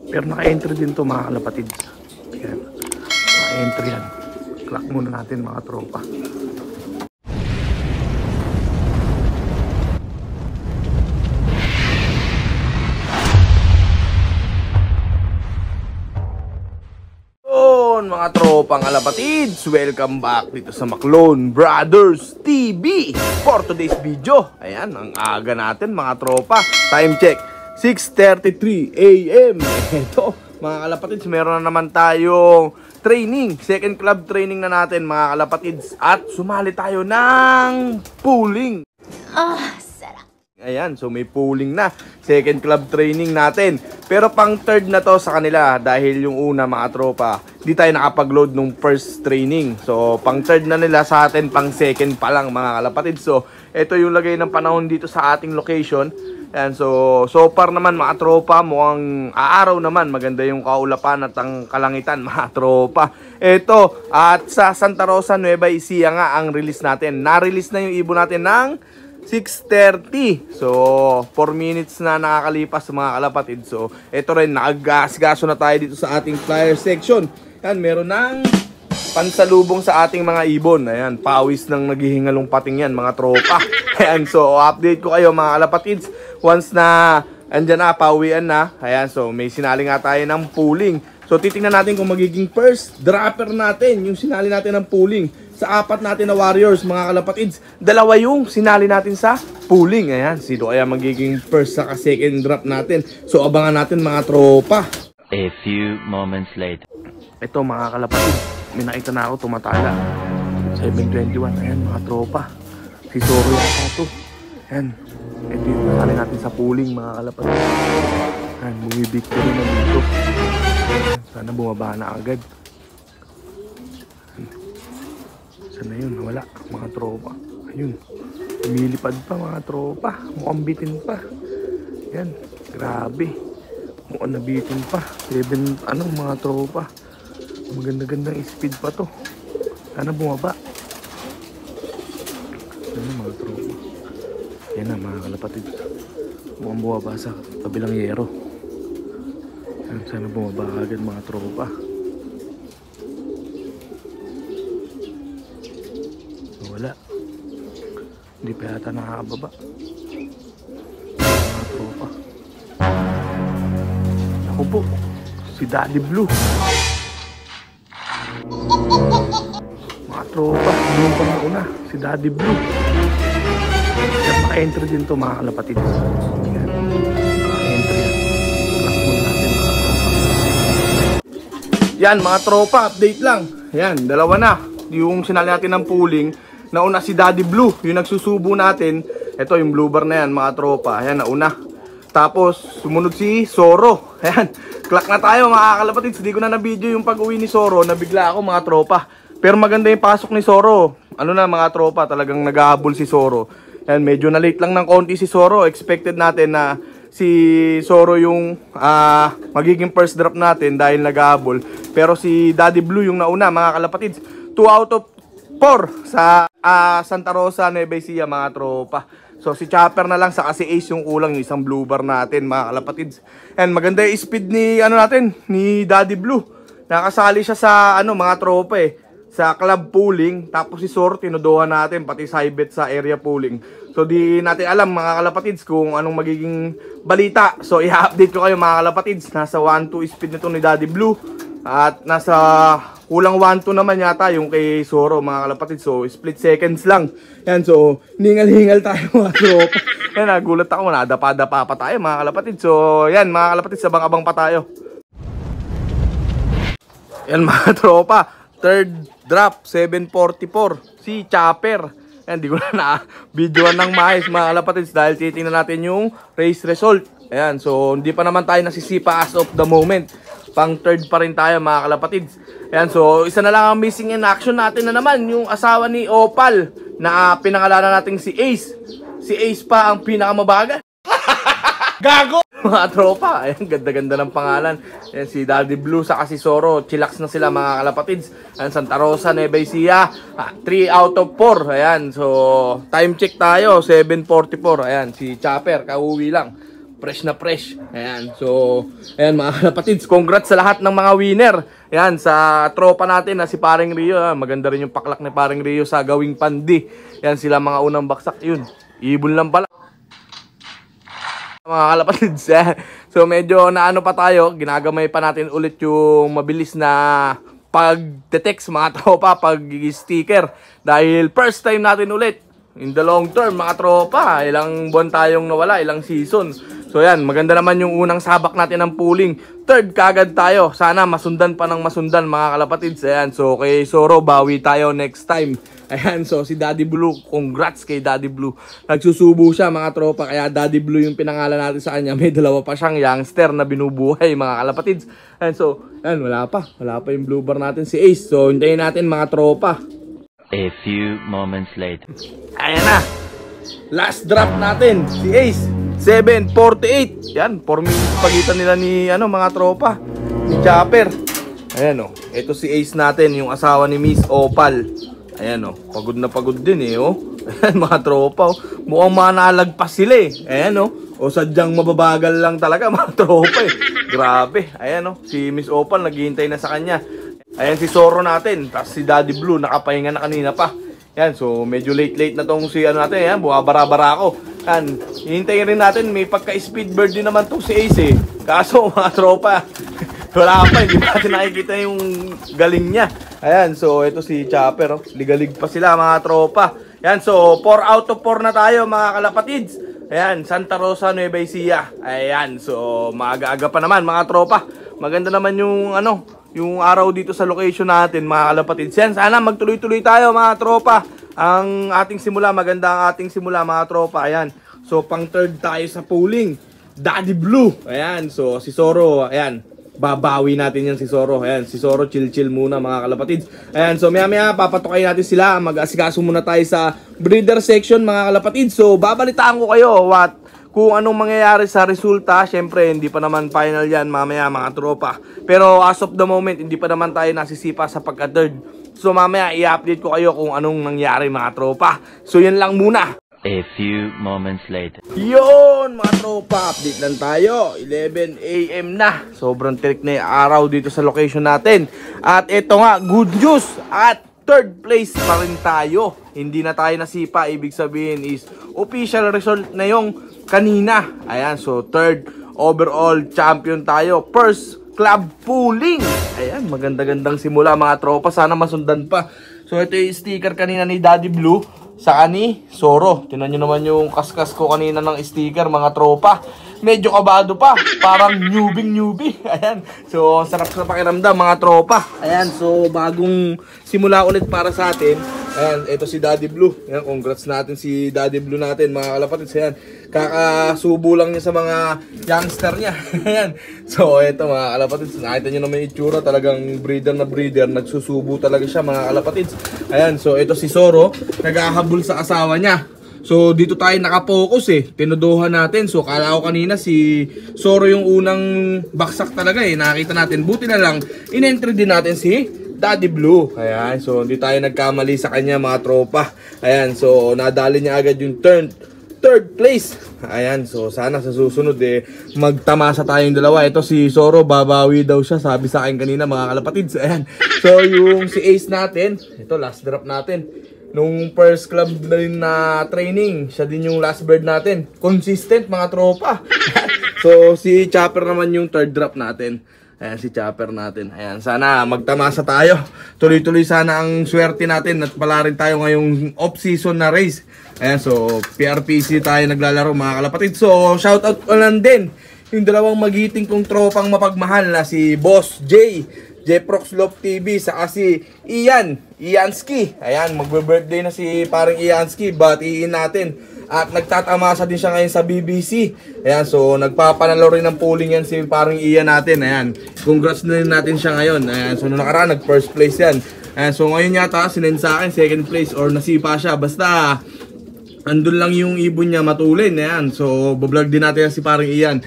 Pero naka-entry din to mga kalapatid. Ayan. Naka-entry yan. Clock muna natin mga tropa. Mga tropang kalapatids, welcome back dito sa Maclone Brothers TV for today's video. Ayan, ang aga natin mga tropa. Time check, 6:33 AM. Ito mga kalapatids, meron na naman tayong training, second club training na natin mga kalapatids. At sumali tayo ng pooling. Ayan, so may pooling na. Second club training natin. Pero pang third na to sa kanila dahil yung una mga tropa, di tayo nakapag-load nung first training. So pang third na nila sa atin, pang second pa lang mga kalapatid. So ito yung lagay ng panahon dito sa ating location. Ayan, so far naman mga tropa, mukhang aaraw naman. Maganda yung kaulapan at ang kalangitan mga tropa. Ito, at sa Santa Rosa, Nueva Ecija nga ang release natin. Na-release na yung ibon natin ng 6:30. So 4 minutes na nakakalipas mga kalapatid. So ito rin, nakagasgaso na tayo dito sa ating flyer section. Yan, meron ng pansalubong sa ating mga ibon. Ayan, pawis ng naghihingalong pating yan mga tropa. Ayan, so update ko kayo mga kalapatids once na andyan na, pawian na. Ayan, so may sinali nga tayo ng pooling. So titingnan natin kung magiging first dropper natin yung sinali natin ng pooling. Sa apat natin na warriors mga kalapatids, dalawa yung sinali natin sa pooling. Ayan, sino kaya magiging first sa second drop natin. So abangan natin mga tropa. A few moments later. Ito mga kalapatids, may nakita na ako tumatala. 7:21, ayan mga tropa. Si Zoro yata ito. Ayan, ito yung sinali natin sa pooling mga kalapatids. Ayan, bumibictory na dito. Sana bumaba na agad. Sana yun, wala mga tropa. Ayun, lumilipad pa mga tropa. Mukhang bitin pa. Yan, grabe. Mukhang nabitin pa. 7, mga tropa. Maganda-gandang speed pa to. Sana bumaba. Ano mga tropa. Yan na mga kalapatid. Mukhang bumaba sa kabilang yero. Yan, sana bumaba agad mga tropa. Wala. Hindi pa yata nakakababa. Mga tropa. Ako po, si Daddy Blue. Mga tropa, yung panguna, si Daddy Blue. Yan, maka-entry din to mga kalapatid. Yan, maka-entry yan. Clock muna natin mga tropa. Yan mga tropa, update lang. Yan, dalawa na. Yung sinali natin ng pooling. Nauna si Daddy Blue, yung nagsusubo natin. Ito yung blue bar na yan mga tropa. Ayan, nauna. Tapos sumunod si Zoro. Ayan, clock na tayo mga kalapatids. Hindi ko na na-video yung pag-uwi ni Zoro. Nabigla ako mga tropa. Pero maganda yung pasok ni Zoro. Ano na mga tropa, talagang nag-ahabol si Zoro. Ayan, medyo na late lang ng konti si Zoro. Expected natin na si Zoro yung magiging first drop natin dahil nag-ahabol. Pero si Daddy Blue yung nauna mga kalapatids. 2 out of 4 sa Santa Rosa, Nueva Ecija mga tropa. So si Chopper na lang sa kasi Ace yung kulang, yung isang blue bar natin mga kalapatids. And maganda yung speed ni ni Daddy Blue. Nakasali siya sa mga tropa sa club pooling. Tapos si Zoro tinuduhan natin pati sa bet sa area pooling. So di natin alam mga kalapatids kung anong magiging balita. So i-update ko kayo mga kalapatids. Nasa 1-2 speed nito ni Daddy Blue. At nasa kulang 1-2 naman yata yung kay Zoro mga kalapatid. So split seconds lang. Yan, so ningal-hingal tayo mga tropa. Yan, nagulat ako, nadapa-dapa pa tayo mga kalapatid. So yan mga kalapatid, sabang-abang pa tayo. Yan mga tropa, third drop 7:44 si Chopper. Yan, di ko na videoan ng maayos mga kalapatids dahil titingnan natin yung race result. Ayan, so hindi pa naman tayo nasisipa as of the moment. Pang third pa rin tayo mga kalapatids. Ayan, so isa na lang ang missing in action natin na naman, yung asawa ni Opal na pinangalanan natin si Ace. Si Ace pa ang pinakamabagal. Gago! Mga tropa, ayan, ganda-ganda ng pangalan. Ayan, si Daddy Blue sa si Zoro, chillax na sila mga kalapatids. Ayan, Santa Rosa, Nueva Ecija, 3 out of 4. Ayan, so time check tayo, 7:44. Ayan, si Chopper, kauwi lang. fresh na fresh. Ayan, so, ayan mga kapatids, congrats sa lahat ng mga winner. Ayan, sa tropa natin na si Paring Rio. Maganda rin yung paklak ni Paring Rio sa Gawing Pandi. Ayan, sila mga unang baksak. Yun, ibon lang pala. Mga kalapatids, so medyo naano pa tayo, ginagamay pa natin ulit yung mabilis na pag-text mga tropa, pag-sticker. Dahil first time natin ulit, in the long term mga tropa, ilang buwan tayong nawala, ilang season. So yan, maganda naman yung unang sabak natin ng pooling. Third kagad tayo, sana masundan pa ng masundan mga kalapatids. Ayan, so kay Soro, bawi tayo next time. Ayan, so si Daddy Blue, congrats kay Daddy Blue. Nagsusubo siya mga tropa, kaya Daddy Blue yung pinangalan natin sa kanya. May dalawa pa siyang youngster na binubuhay mga kalapatids. Ayan, so, ayan, wala pa yung blue bar natin si Ace. So, hintayin natin mga tropa. A few moments later. Ayan na, last drop natin, si Ace, 7:48. Yan, 4 minutes pagitan nila ni mga tropa, ni Chopper. Ayan ito si Ace natin, yung asawa ni Miss Opal. Ayan pagod na pagod din Ayan mga tropa mukhang manalagpas sila Ayan o sadyang mababagal lang talaga mga tropa Grabe, ayan si Miss Opal naghihintay na sa kanya. Ayan si Soro natin, tapos si Daddy Blue nakapahinga na kanina pa. Yan, so medyo late na tong si natin, yan, buwabara-bara ako. Yan, hihintayin rin natin, may pagka-speed bird din naman tong si Ace Kaso mga tropa, wala pa, hindi pa natin nakikita yung galing niya. Ayan, so ito si Chopper, ligalig pa sila mga tropa. Yan, so 4 out of 4 na tayo mga kalapatids. Ayan, Santa Rosa, Nueva Ecija. Ayan, so maaga-aga pa naman mga tropa. Maganda naman yung yung araw dito sa location natin mga kalapatids. Yan, sana magtuloy-tuloy tayo mga tropa. Ang ating simula, maganda ang ating simula mga tropa. Ayan, so pang third tayo sa pooling, Daddy Blue. Ayan, so si Soro, ayan, babawi natin yan si Soro. Ayan, si Soro chill muna mga kalapatids. Ayan, so maya papatukayin natin sila. Mag-asikaso muna tayo sa breeder section mga kalapatids. So babalitaan ko kayo kung anong mangyayari sa resulta. Syempre hindi pa naman final yan mamaya mga tropa. Pero as of the moment hindi pa naman tayo nasisipa sa pagka-third. So mamaya i-update ko kayo kung anong nangyari mga tropa. So yan lang muna. A few moments later. Yun mga tropa, update lang tayo. 11 AM na. Sobrang tirik na yung araw dito sa location natin. At ito nga, good news. At third place pa rin tayo. Hindi na tayo nasipa. Ibig sabihin is official result na yung kanina. Ayan, so third overall champion tayo. First club pooling. Ayan, maganda-gandang simula mga tropa. Sana masundan pa. So ito yung sticker kanina ni Daddy Blue sa ani Soro. Tingnan nyo naman yung kaskas ko kanina ng sticker mga tropa. Medyo kabado pa, parang newbie. Ayan, so sarap sa pakiramdam mga tropa. Ayan, so bagong simula ulit para sa atin. Ayan, ito si Daddy Blue. Ayan, congrats natin si Daddy Blue natin mga kalapatids. Ayan, kakasubo lang niya sa mga youngster niya. Ayan, so ito mga kalapatids, nakita nyo naman yung itsura, talagang breeder na breeder. Nagsusubo talaga siya mga kalapatids. Ayan, so ito si Soro, nag-ahabol sa asawa niya. So dito tayo nakapokus tinuduhan natin. So kala ko kanina si Soro yung unang baksak talaga nakita natin. Buti na lang in-entry din natin si Daddy Blue. Ayan, so hindi tayo nagkamali sa kanya mga tropa. Ayan, so nadali niya agad yung third place. Ayan, so sana sa susunod magtamasa tayong dalawa. Ito si Soro, babawi daw siya, sabi sa akin kanina mga kalapatids. Ayan, so yung si Ace natin, ito last drop natin nung first club na rin na training, siya din yung last bird natin. Consistent mga tropa. So si Chopper naman yung third drop natin. Ayan si Chopper natin. Ayan, sana magtamasa tayo. Tuloy-tuloy sana ang swerte natin at pala rin tayo ngayong off-season na race. Ayan, so PRPC tayo naglalaro mga kalapatid. So shoutout ko lang din yung dalawang magiting kong tropang mapagmahal na si Boss Jeprox Love TV sa si Ianski. Ayan, magbe-birthday na si parang Ianski, batiin natin. At nagtatamasa din siya ngayon sa BBC. Ayan, so nagpapanalo rin ng polling yan si parang Ian natin. Ayan, congrats na rin natin siya ngayon. Ayan, so nung nakaraan nag first place yan. Ayan, so ngayon yata sinend sa akin second place or nasipa siya. Basta andun lang yung ibon niya matulin, ayan. So, bablog din natin si parang Ian.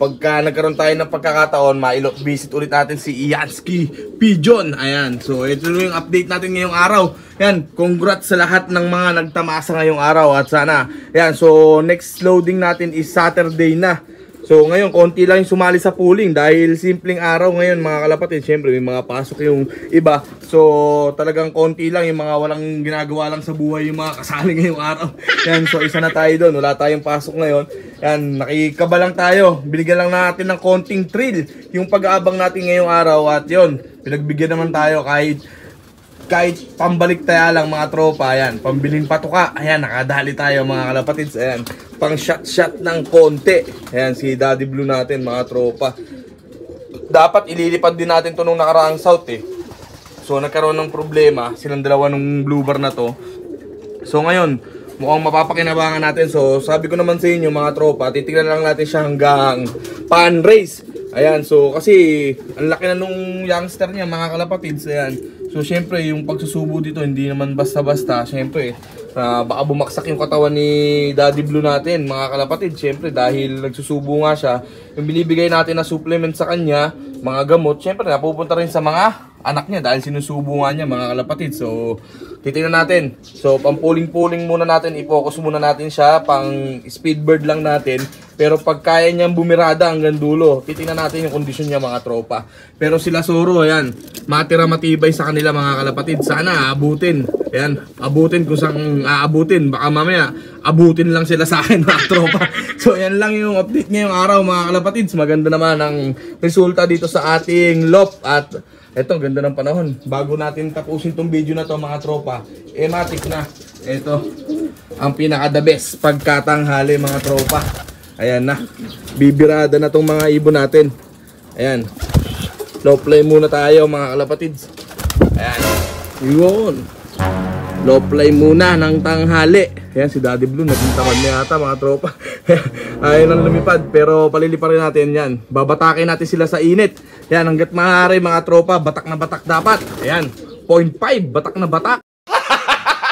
Pagka nagkaroon tayo ng pagkakataon, visit ulit natin si Ianski Pigeon. Ayan, so ito yung update natin ngayong araw. Ayan, congrats sa lahat ng mga nagtamasa ngayong araw. At sana, ayan, so next loading natin is Saturday na. So ngayon, konti lang yung sumali sa pooling dahil simpleng araw ngayon mga kalapatid. Siyempre may mga pasok yung iba. So talagang konti lang yung mga walang ginagawa lang sa buhay yung mga kasali ngayong araw. Yan, so isa na tayo doon. Wala tayong pasok ngayon. Yan, nakikaba lang tayo. Binigyan lang natin ng konting thrill yung pag-aabang natin ngayong araw. At yun, pinagbigyan naman tayo kahit pambalik tayo lang mga tropa. Ayan, pambiling patuka. Ayan, nakadali tayo mga kalapatids. Ayan, pang shot ng konti. Ayan, si Daddy Blue natin mga tropa. Dapat ililipad din natin to nung nakaraang south eh. So nagkaroon ng problema silang dalawa nung blue bar na to. So ngayon, mukhang mapapakinabangan natin. So sabi ko naman sa inyo mga tropa, titignan lang natin siya hanggang pan race. Ayan, so kasi ang laki na nung youngster niya mga kalapatids. Ayan, so syempre yung pagsusubo dito hindi naman basta-basta. Syempre baka bumaksak yung katawan ni Daddy Blue natin mga kalapatid. Syempre dahil nagsusubo nga siya, yung binibigay natin na supplement sa kanya, mga gamot, syempre napupunta rin sa mga anak niya dahil sinusubo nga niya mga kalapatid. So titingnan natin. So pang pulling muna natin, i-focus muna natin siya, pang speedbird lang natin. Pero pag kaya niyang bumirada hanggang dulo, titingnan natin yung kondisyon niya mga tropa. Pero sila Soro, ayan, matira matibay sa kanila mga kalapatid. Sana aabutin. Ayan, abutin kung saan aabutin. Baka mamaya, abutin lang sila sa akin mga tropa. So yan lang yung update ngayong araw mga kalapatids. Maganda naman ang resulta dito sa ating lop. At eto, ganda ng panahon. Bago natin tapusin tong video na to mga tropa, matik na. Eto, ang pinaka the best pagkatanghali mga tropa. Ayan na, bibirada na tong mga ibon natin. Ayan, low play muna tayo mga kalapatids. Ayan, yun. Low play muna ng tanghali. Ayan, si Daddy Blue, naging tamad niya yata mga tropa. Ayun ang lumipad, pero palilipa rin natin yan. Babatakin natin sila sa init. Ayan, hanggat maaari mga tropa, batak na batak dapat. Ayan, 0.5, batak na batak.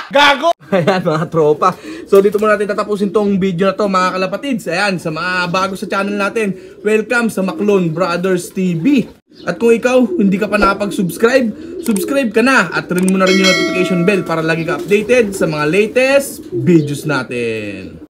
Gago! Ayan mga tropa. So dito muna natin tatapusin tong video na to mga kalapatids. Ayan, sa mga bago sa channel natin, welcome sa Maclon Brothers TV. At kung ikaw hindi ka pa nakapag-subscribe, subscribe ka na at ring mo na rin yung notification bell para lagi ka updated sa mga latest videos natin.